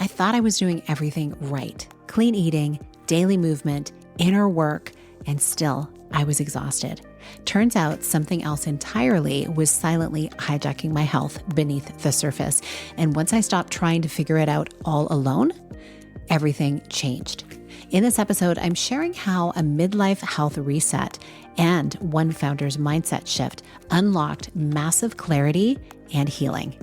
I thought I was doing everything right. Clean eating, daily movement, inner work, and still I was exhausted. Turns out something else entirely was silently hijacking my health beneath the surface. And once I stopped trying to figure it out all alone, everything changed. In this episode, I'm sharing how a midlife health reset and one founder's mindset shift unlocked massive clarity and healing.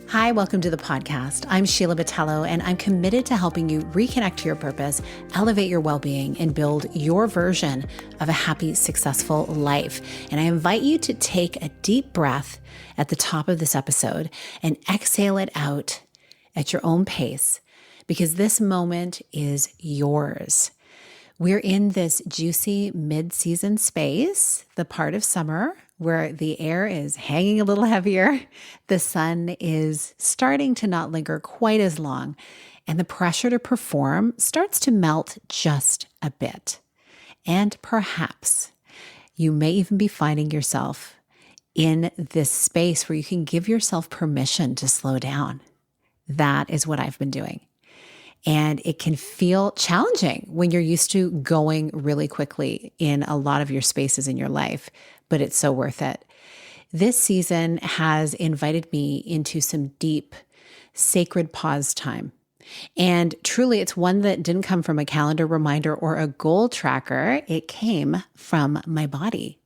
Hi, welcome to the podcast. I'm Sheila Botello, and I'm committed to helping you reconnect to your purpose, elevate your well-being, and build your version of a happy, successful life. And I invite you to take a deep breath at the top of this episode and exhale it out at your own pace, because this moment is yours. We're in this juicy mid-season space, the part of summer where the air is hanging a little heavier, the sun is starting to not linger quite as long, and the pressure to perform starts to melt just a bit. And perhaps you may even be finding yourself in this space where you can give yourself permission to slow down. That is what I've been doing. And it can feel challenging when you're used to going really quickly in a lot of your spaces in your life, but it's so worth it. This season has invited me into some deep, sacred pause time. And truly, it's one that didn't come from a calendar reminder or a goal tracker. It came from my body.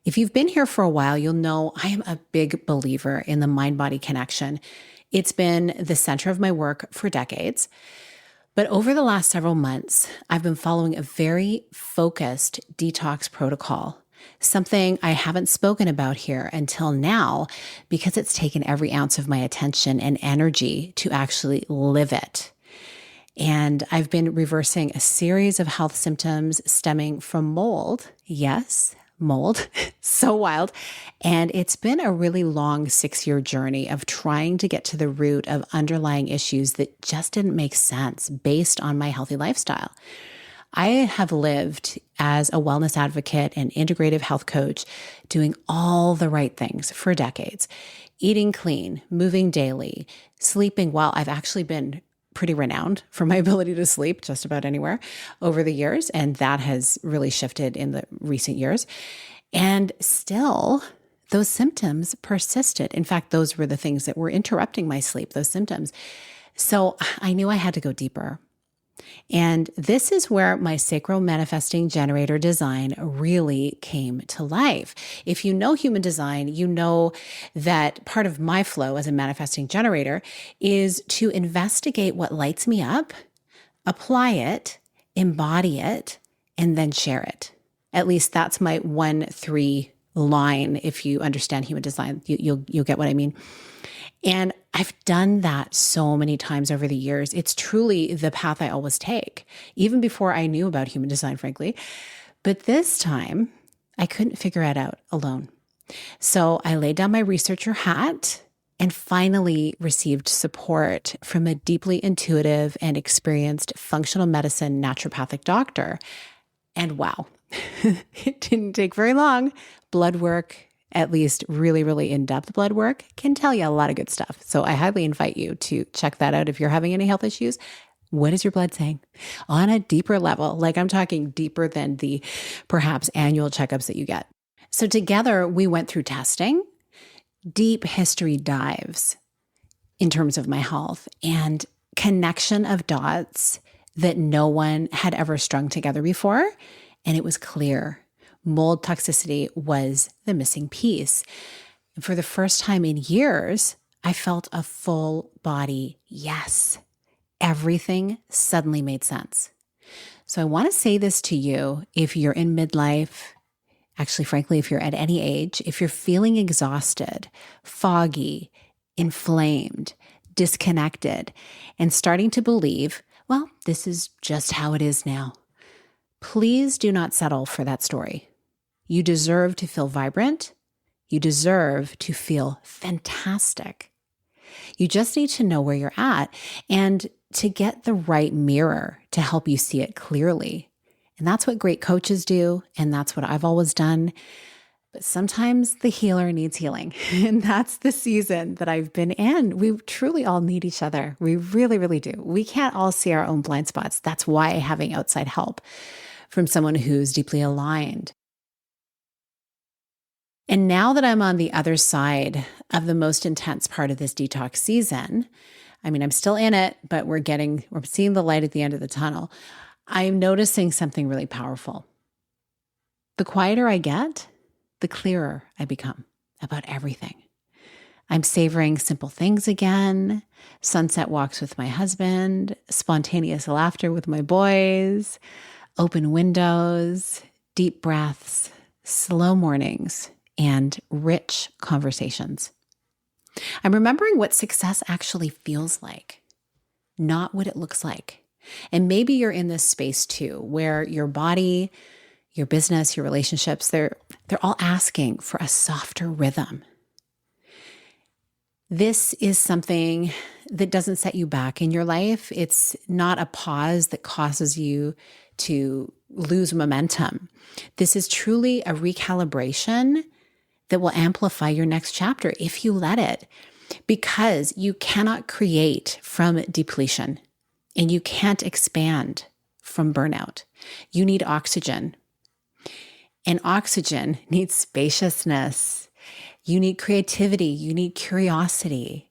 If you've been here for a while, you'll know I am a big believer in the mind-body connection. It's been the center of my work for decades. But over the last several months, I've been following a very focused detox protocol, something I haven't spoken about here until now because it's taken every ounce of my attention and energy to actually live it. And I've been reversing a series of health symptoms stemming from mold. Yes, mold. So wild. And it's been a really long 6-year journey of trying to get to the root of underlying issues that just didn't make sense based on my healthy lifestyle. I have lived as a wellness advocate and integrative health coach, doing all the right things for decades, eating clean, moving daily, sleeping well. I've actually been pretty renowned for my ability to sleep just about anywhere over the years. And that has really shifted in the recent years. And still, those symptoms persisted. In fact, those were the things that were interrupting my sleep, those symptoms. So I knew I had to go deeper. And this is where my sacral manifesting generator design really came to life. If you know human design, you know that part of my flow as a manifesting generator is to investigate what lights me up, apply it, embody it, and then share it. At least that's my 1-3 line. If you understand human design, you'll get what I mean. And I've done that so many times over the years. It's truly the path I always take, even before I knew about human design, frankly. But this time, I couldn't figure it out alone. So I laid down my researcher hat and finally received support from a deeply intuitive and experienced functional medicine naturopathic doctor. And wow, it didn't take very long. Blood work, at least really, really in-depth blood work, can tell you a lot of good stuff. So I highly invite you to check that out if you're having any health issues. What is your blood saying? On a deeper level, like I'm talking deeper than the perhaps annual checkups that you get. So together we went through testing, deep history dives in terms of my health, and connection of dots that no one had ever strung together before. And it was clear. Mold toxicity was the missing piece. And for the first time in years, I felt a full body yes. Everything suddenly made sense. So I want to say this to you if you're in midlife, actually, frankly, if you're at any age, if you're feeling exhausted, foggy, inflamed, disconnected, and starting to believe, well, this is just how it is now. Please do not settle for that story. You deserve to feel vibrant. You deserve to feel fantastic. You just need to know where you're at and to get the right mirror to help you see it clearly. And that's what great coaches do. And that's what I've always done. But sometimes the healer needs healing. And that's the season that I've been in. We truly all need each other. We really, really do. We can't all see our own blind spots. That's why having outside help from someone who's deeply aligned. And now that I'm on the other side of the most intense part of this detox season, I mean, I'm still in it, but we're seeing the light at the end of the tunnel. I'm noticing something really powerful. The quieter I get, the clearer I become about everything. I'm savoring simple things again, sunset walks with my husband, spontaneous laughter with my boys, open windows, deep breaths, slow mornings, and rich conversations. I'm remembering what success actually feels like, not what it looks like. And maybe you're in this space too, where your body, your business, your relationships, they're all asking for a softer rhythm. This is something that doesn't set you back in your life. It's not a pause that causes you to lose momentum. This is truly a recalibration that will amplify your next chapter if you let it, because you cannot create from depletion and you can't expand from burnout. You need oxygen. And oxygen needs spaciousness. You need creativity. You need curiosity.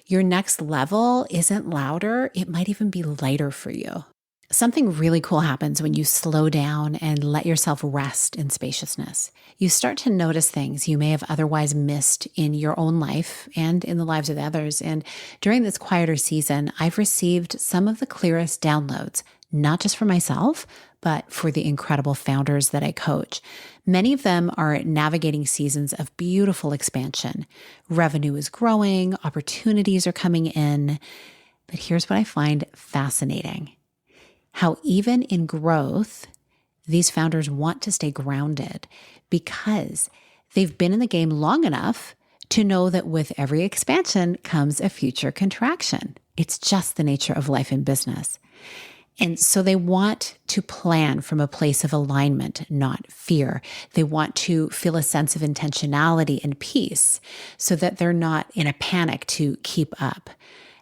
Your next level isn't louder. It might even be lighter for you. Something really cool happens when you slow down and let yourself rest in spaciousness. You start to notice things you may have otherwise missed in your own life and in the lives of others. And during this quieter season, I've received some of the clearest downloads, not just for myself, but for the incredible founders that I coach. Many of them are navigating seasons of beautiful expansion. Revenue is growing, opportunities are coming in. But here's what I find fascinating: how even in growth, these founders want to stay grounded because they've been in the game long enough to know that with every expansion comes a future contraction. It's just the nature of life and business. And so they want to plan from a place of alignment, not fear. They want to feel a sense of intentionality and peace so that they're not in a panic to keep up.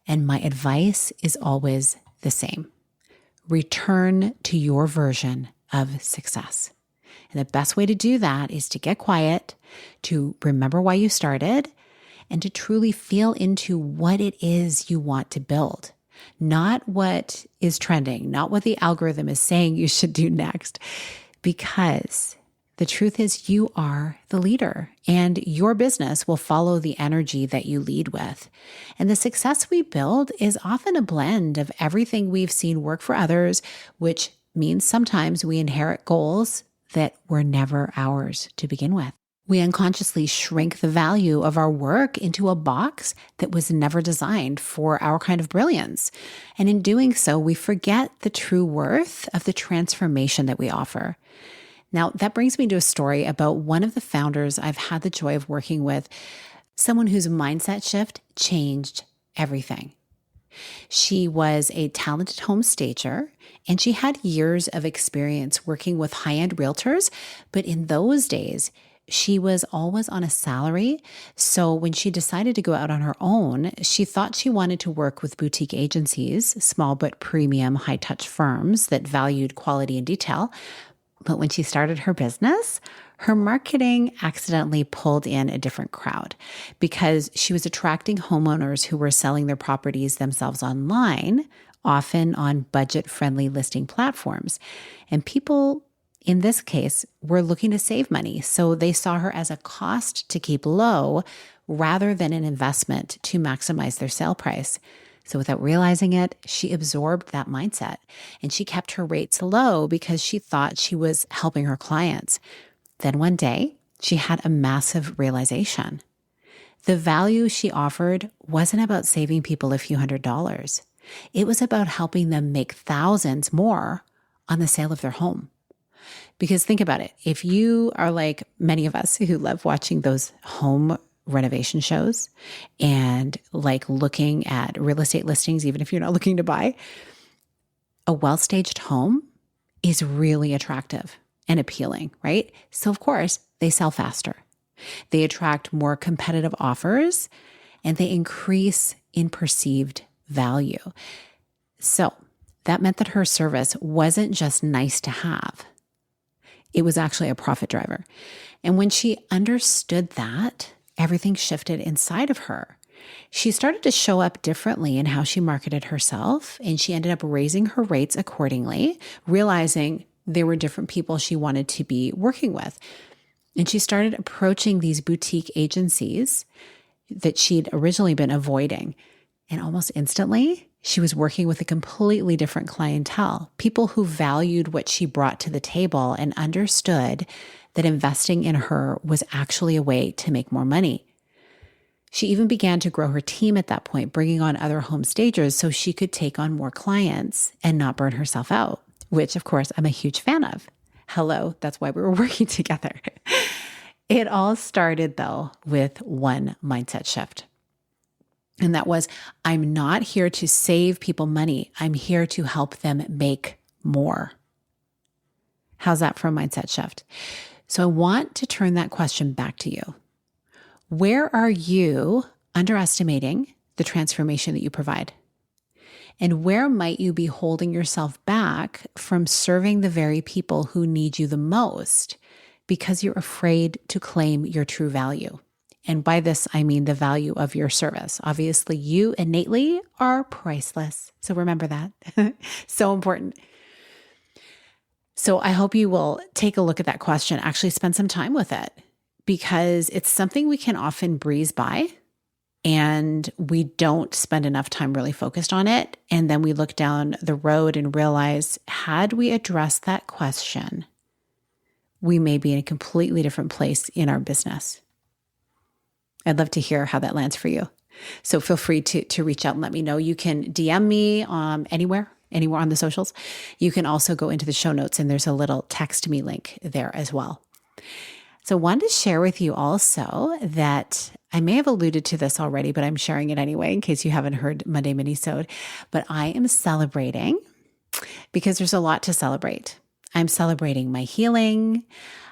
And my advice is always the same: return to your version of success. And the best way to do that is to get quiet, to remember why you started, and to truly feel into what it is you want to build. Not what is trending, not what the algorithm is saying you should do next. Because the truth is, you are the leader, and your business will follow the energy that you lead with. And the success we build is often a blend of everything we've seen work for others, which means sometimes we inherit goals that were never ours to begin with. We unconsciously shrink the value of our work into a box that was never designed for our kind of brilliance. And in doing so, we forget the true worth of the transformation that we offer. Now, that brings me to a story about one of the founders I've had the joy of working with, someone whose mindset shift changed everything. She was a talented home stager, and she had years of experience working with high-end realtors, but in those days, she was always on a salary. So when she decided to go out on her own, she thought she wanted to work with boutique agencies, small but premium high-touch firms that valued quality and detail. But when she started her business, her marketing accidentally pulled in a different crowd because she was attracting homeowners who were selling their properties themselves online, often on budget-friendly listing platforms. And people, in this case, were looking to save money, so they saw her as a cost to keep low rather than an investment to maximize their sale price. So without realizing it, she absorbed that mindset, and she kept her rates low because she thought she was helping her clients. Then one day, she had a massive realization. The value she offered wasn't about saving people a few $100s. It was about helping them make thousands more on the sale of their home. Because think about it. If you are like many of us who love watching those home renovation shows and like looking at real estate listings, even if you're not looking to buy, a well-staged home is really attractive and appealing, right? So of course, they sell faster. They attract more competitive offers, and they increase in perceived value. So that meant that her service wasn't just nice to have. It was actually a profit driver. And when she understood that, everything shifted inside of her. She started to show up differently in how she marketed herself, and she ended up raising her rates accordingly, realizing there were different people she wanted to be working with. And she started approaching these boutique agencies that she'd originally been avoiding. And almost instantly, she was working with a completely different clientele, people who valued what she brought to the table and understood that investing in her was actually a way to make more money. She even began to grow her team at that point, bringing on other home stagers so she could take on more clients and not burn herself out, which of course I'm a huge fan of. Hello, that's why we were working together. It all started though with one mindset shift. And that was, I'm not here to save people money. I'm here to help them make more. How's that for a mindset shift? So I want to turn that question back to you. Where are you underestimating the transformation that you provide? And where might you be holding yourself back from serving the very people who need you the most because you're afraid to claim your true value? And by this, I mean the value of your service. Obviously, you innately are priceless. So remember that. So important. So I hope you will take a look at that question, actually spend some time with it, because it's something we can often breeze by and we don't spend enough time really focused on it. And then we look down the road and realize, had we addressed that question, we may be in a completely different place in our business. I'd love to hear how that lands for you. So feel free to reach out and let me know. You can DM me anywhere on the socials. You can also go into the show notes and there's a little text me link there as well. So I wanted to share with you also that I may have alluded to this already, but I'm sharing it anyway in case you haven't heard Monday Minisode. But I am celebrating because there's a lot to celebrate. I'm celebrating my healing.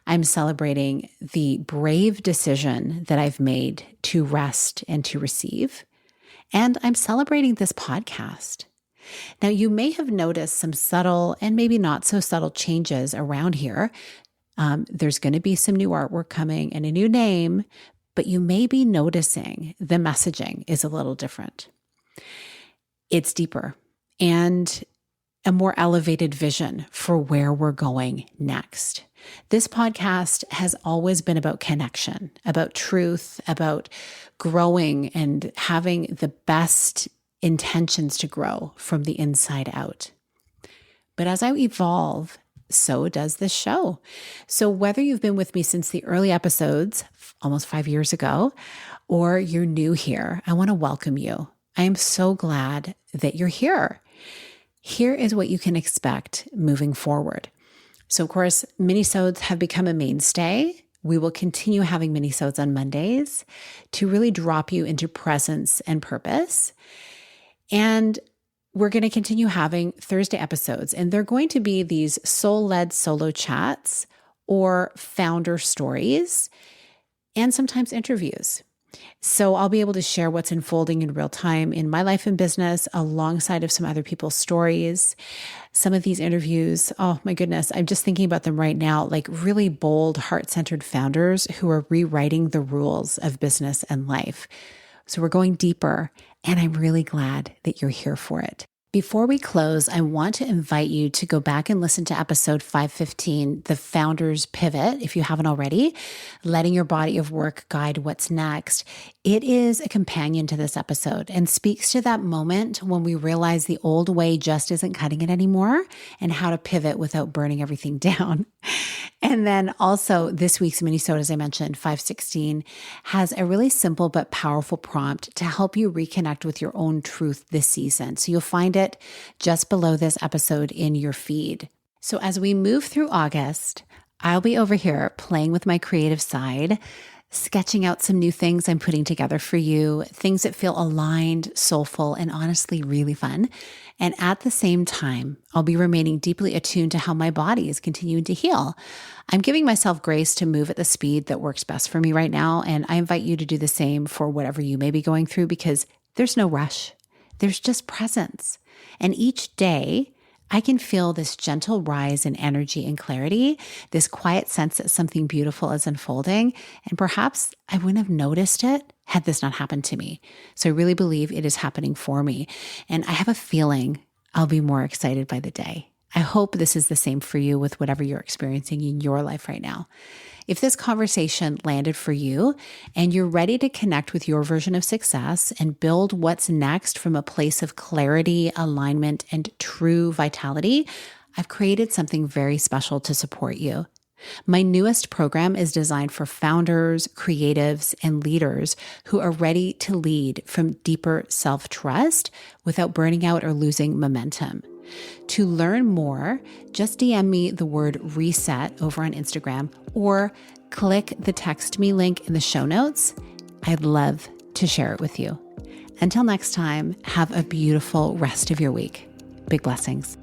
I'm celebrating the brave decision that I've made to rest and to receive. And I'm celebrating this podcast. Now, you may have noticed some subtle and maybe not so subtle changes around here. There's going to be some new artwork coming and a new name, but you may be noticing the messaging is a little different. It's deeper and a more elevated vision for where we're going next. This podcast has always been about connection, about truth, about growing and having the best intentions to grow from the inside out. But as I evolve, so does this show. So whether you've been with me since the early episodes, almost 5 years ago, or you're new here, I want to welcome you. I am so glad that you're here. Here is what you can expect moving forward. So of course, minisodes have become a mainstay. We will continue having minisodes on Mondays to really drop you into presence and purpose. And we're going to continue having Thursday episodes, and they're going to be these soul-led solo chats or founder stories and sometimes interviews. So I'll be able to share what's unfolding in real time in my life and business alongside of some other people's stories. Some of these interviews, oh my goodness, I'm just thinking about them right now, like really bold, heart-centered founders who are rewriting the rules of business and life. So we're going deeper, and I'm really glad that you're here for it. Before we close, I want to invite you to go back and listen to episode 515, The Founder's Pivot, if you haven't already, letting your body of work guide what's next. It is a companion to this episode and speaks to that moment when we realize the old way just isn't cutting it anymore and how to pivot without burning everything down. And then also this week's minisode, as I mentioned, 516, has a really simple but powerful prompt to help you reconnect with your own truth this season. So you'll find it just below this episode in your feed. So as we move through August, I'll be over here playing with my creative side, sketching out some new things I'm putting together for you, things that feel aligned, soulful, and honestly really fun. And at the same time, I'll be remaining deeply attuned to how my body is continuing to heal. I'm giving myself grace to move at the speed that works best for me right now. And I invite you to do the same for whatever you may be going through, because there's no rush. There's just presence. And each day, I can feel this gentle rise in energy and clarity, this quiet sense that something beautiful is unfolding. And perhaps I wouldn't have noticed it had this not happened to me. So I really believe it is happening for me. And I have a feeling I'll be more excited by the day. I hope this is the same for you with whatever you're experiencing in your life right now. If this conversation landed for you and you're ready to connect with your version of success and build what's next from a place of clarity, alignment, and true vitality, I've created something very special to support you. My newest program is designed for founders, creatives, and leaders who are ready to lead from deeper self-trust without burning out or losing momentum. To learn more, just DM me the word reset over on Instagram or click the text me link in the show notes. I'd love to share it with you. Until next time, have a beautiful rest of your week. Big blessings.